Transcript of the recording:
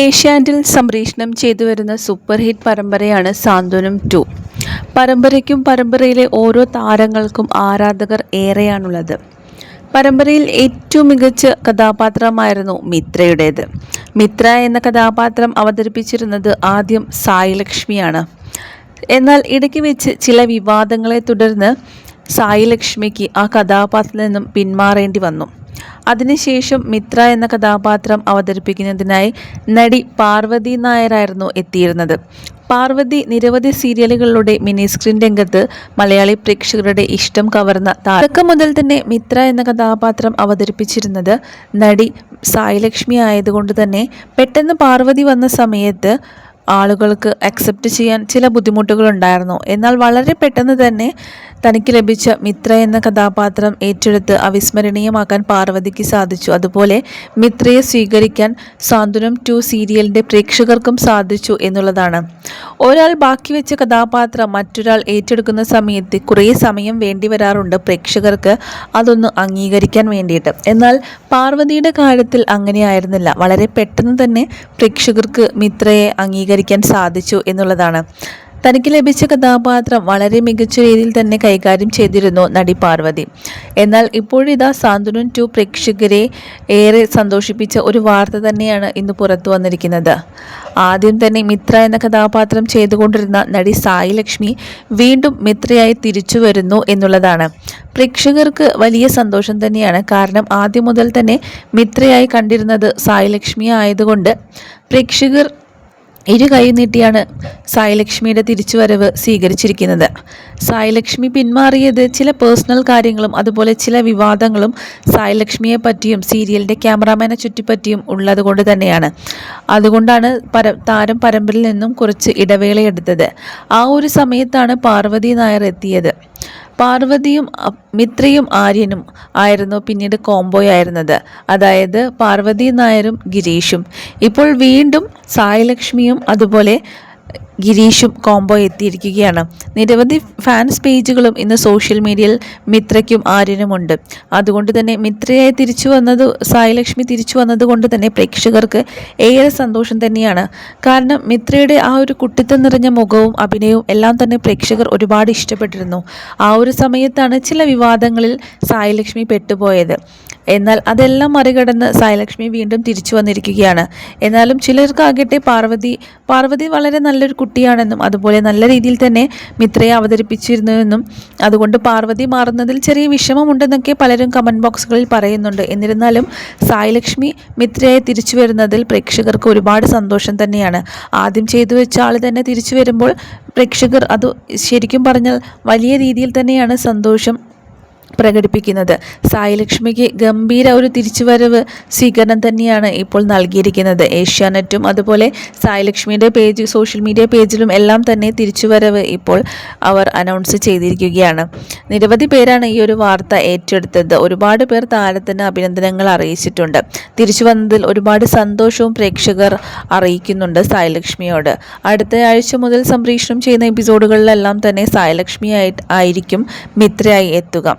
ഏഷ്യാനെറ്റിൽ സംപ്രേഷണം ചെയ്തുവരുന്ന super hit പരമ്പരയാണ് സാന്ത്വനം 2. പരമ്പരയ്ക്കും പരമ്പരയിലെ ഓരോ താരങ്ങൾക്കും ആരാധകർ ഏറെയാണുള്ളത്. പരമ്പരയിൽ ഏറ്റവും മികച്ച കഥാപാത്രമായിരുന്നു മിത്രയുടേത്. മിത്ര എന്ന കഥാപാത്രം അവതരിപ്പിച്ചിരുന്നത് ആദ്യം സായി ലക്ഷ്മിയാണ്. എന്നാൽ ഇടയ്ക്ക് വെച്ച് ചില വിവാദങ്ങളെ തുടർന്ന് സായി ലക്ഷ്മിക്ക് ആ കഥാപാത്രത്തിൽ നിന്നും പിന്മാറേണ്ടി വന്നു. അതിനുശേഷം മിത്ര എന്ന കഥാപാത്രം അവതരിപ്പിക്കുന്നതിനായി നടി പാർവതി നായരായിരുന്നു എത്തിയിരുന്നത്. പാർവതി നിരവധി സീരിയലുകളിലൂടെ മിനി സ്ക്രീൻ രംഗത്ത് മലയാളി പ്രേക്ഷകരുടെ ഇഷ്ടം കവർന്ന തുടക്കം മുതൽ തന്നെ മിത്ര എന്ന കഥാപാത്രം അവതരിപ്പിച്ചിരുന്നത് നടി സായി ലക്ഷ്മി ആയതുകൊണ്ട് തന്നെ പെട്ടെന്ന് പാർവതി വന്ന സമയത്ത് ആളുകൾക്ക് അക്സെപ്റ്റ് ചെയ്യാൻ ചില ബുദ്ധിമുട്ടുകളുണ്ടായിരുന്നു. എന്നാൽ വളരെ പെട്ടെന്ന് തന്നെ തനിക്ക് ലഭിച്ച മിത്ര എന്ന കഥാപാത്രം ഏറ്റെടുത്ത് അവിസ്മരണീയമാക്കാൻ പാർവതിക്ക് സാധിച്ചു. അതുപോലെ മിത്രയെ സ്വീകരിക്കാൻ സാന്ത്വനം 2 സീരിയലിൻ്റെ പ്രേക്ഷകർക്കും സാധിച്ചു എന്നുള്ളതാണ്. ഒരാൾ ബാക്കി വെച്ച കഥാപാത്രം മറ്റൊരാൾ ഏറ്റെടുക്കുന്ന സമയത്ത് കുറേ സമയം വേണ്ടി വരാറുണ്ട് പ്രേക്ഷകർക്ക് അതൊന്ന് അംഗീകരിക്കാൻ വേണ്ടിയിട്ട്. എന്നാൽ പാർവതിയുടെ കാര്യത്തിൽ അങ്ങനെയായിരുന്നില്ല. വളരെ പെട്ടെന്ന് തന്നെ പ്രേക്ഷകർക്ക് മിത്രയെ അംഗീകരിക്കാൻ സാധിച്ചു എന്നുള്ളതാണ്. തനിക്ക് ലഭിച്ച കഥാപാത്രം വളരെ മികച്ച രീതിയിൽ തന്നെ കൈകാര്യം ചെയ്തിരുന്നു നടി പാർവതി. എന്നാൽ ഇപ്പോഴിതാ സാന്ത്വനം 2 പ്രേക്ഷകരെ ഏറെ സന്തോഷിപ്പിച്ച ഒരു വാർത്ത തന്നെയാണ് ഇന്ന് പുറത്തു വന്നിരിക്കുന്നത്. ആദ്യം തന്നെ മിത്ര എന്ന കഥാപാത്രം ചെയ്തുകൊണ്ടിരുന്ന നടി സായി ലക്ഷ്മി വീണ്ടും മിത്രയായി തിരിച്ചു വരുന്നു എന്നുള്ളതാണ്. പ്രേക്ഷകർക്ക് വലിയ സന്തോഷം തന്നെയാണ്. കാരണം ആദ്യം മുതൽ തന്നെ മിത്രയായി കണ്ടിരുന്നത് സായി ലക്ഷ്മി ആയതുകൊണ്ട് പ്രേക്ഷകർ ഇരു കൈ നീട്ടിയാണ് സായി ലക്ഷ്മിയുടെ തിരിച്ചുവരവ് സ്വീകരിച്ചിരിക്കുന്നത്. സായി ലക്ഷ്മി പിന്മാറിയത് ചില പേഴ്സണൽ കാര്യങ്ങളും അതുപോലെ ചില വിവാദങ്ങളും സായി ലക്ഷ്മിയെ പറ്റിയും സീരിയലിൻ്റെ ക്യാമറാമാനെ ചുറ്റിപ്പറ്റിയും ഉള്ളത് കൊണ്ട് തന്നെയാണ്. അതുകൊണ്ടാണ് താരം പരമ്പരയിൽ നിന്നും കുറച്ച് ഇടവേളയെടുത്തത്. ആ ഒരു സമയത്താണ് പാർവതി നായർ എത്തിയത്. പാർവതിയും മിത്രയും ആര്യനും ആയിരുന്നു പിന്നീട് കോംബോയായിരുന്നത്. അതായത് പാർവതി നായരും ഗിരീഷും. ഇപ്പോൾ വീണ്ടും സായി ലക്ഷ്മിയും അതുപോലെ ഗിരീഷും കോംബോ എത്തിയിരിക്കുകയാണ്. നിരവധി ഫാൻസ് പേജുകളും ഇന്ന് സോഷ്യൽ മീഡിയയിൽ മിത്രയ്ക്കും ആര്യനുമുണ്ട്. അതുകൊണ്ട് തന്നെ മിത്രയായി തിരിച്ചു വന്നത് സായി ലക്ഷ്മി തിരിച്ചു വന്നത് കൊണ്ട് തന്നെ പ്രേക്ഷകർക്ക് ഏറെ സന്തോഷം തന്നെയാണ്. കാരണം മിത്രയുടെ ആ ഒരു കുട്ടിത്തം നിറഞ്ഞ മുഖവും അഭിനയവും എല്ലാം തന്നെ പ്രേക്ഷകർ ഒരുപാട് ഇഷ്ടപ്പെട്ടിരുന്നു. ആ ഒരു സമയത്താണ് ചില വിവാദങ്ങളിൽ സായി ലക്ഷ്മി പെട്ടുപോയത്. എന്നാൽ അതെല്ലാം മറികടന്ന് സായി ലക്ഷ്മി വീണ്ടും തിരിച്ചു വന്നിരിക്കുകയാണ്. എന്നാലും ചിലർക്കാകട്ടെ പാർവതി വളരെ നല്ലൊരു കുട്ടിയാണെന്നും അതുപോലെ നല്ല രീതിയിൽ തന്നെ മിത്രയെ അവതരിപ്പിച്ചിരുന്നുവെന്നും അതുകൊണ്ട് പാർവതി മാറുന്നതിൽ ചെറിയ വിഷമമുണ്ടെന്നൊക്കെ പലരും കമൻറ്റ് ബോക്സുകളിൽ പറയുന്നുണ്ട്. എന്നിരുന്നാലും സായി ലക്ഷ്മി മിത്രയെ തിരിച്ചു വരുന്നതിൽ പ്രേക്ഷകർക്ക് ഒരുപാട് സന്തോഷം തന്നെയാണ്. ആദ്യം ചെയ്തു വെച്ച ആൾ തന്നെ തിരിച്ചു വരുമ്പോൾ പ്രേക്ഷകർ അത് ശരിക്കും പറഞ്ഞാൽ വലിയ രീതിയിൽ തന്നെയാണ് സന്തോഷം പ്രകടിപ്പിക്കുന്നത്. സായി ലക്ഷ്മിക്ക് ഗംഭീര ഒരു തിരിച്ചുവരവ് സ്വീകരണം തന്നെയാണ് ഇപ്പോൾ നൽകിയിരിക്കുന്നത്. ഏഷ്യാനെറ്റും അതുപോലെ സായി ലക്ഷ്മിയുടെ പേജ് സോഷ്യൽ മീഡിയ പേജിലും എല്ലാം തന്നെ തിരിച്ചുവരവ് ഇപ്പോൾ അവർ അനൗൺസ് ചെയ്തിരിക്കുകയാണ്. നിരവധി പേരാണ് ഈ ഒരു വാർത്ത ഏറ്റെടുത്തത്. ഒരുപാട് പേർ താരത്തിന് അഭിനന്ദനങ്ങൾ അറിയിച്ചിട്ടുണ്ട്. തിരിച്ചു വന്നതിൽ ഒരുപാട് സന്തോഷവും പ്രേക്ഷകർ അറിയിക്കുന്നുണ്ട് സായി ലക്ഷ്മിയോട്. അടുത്ത ആഴ്ച മുതൽ സംപ്രേഷണം ചെയ്യുന്ന എപ്പിസോഡുകളിലെല്ലാം തന്നെ സായി ലക്ഷ്മി ആയിരിക്കും മിത്രയായി എത്തുക.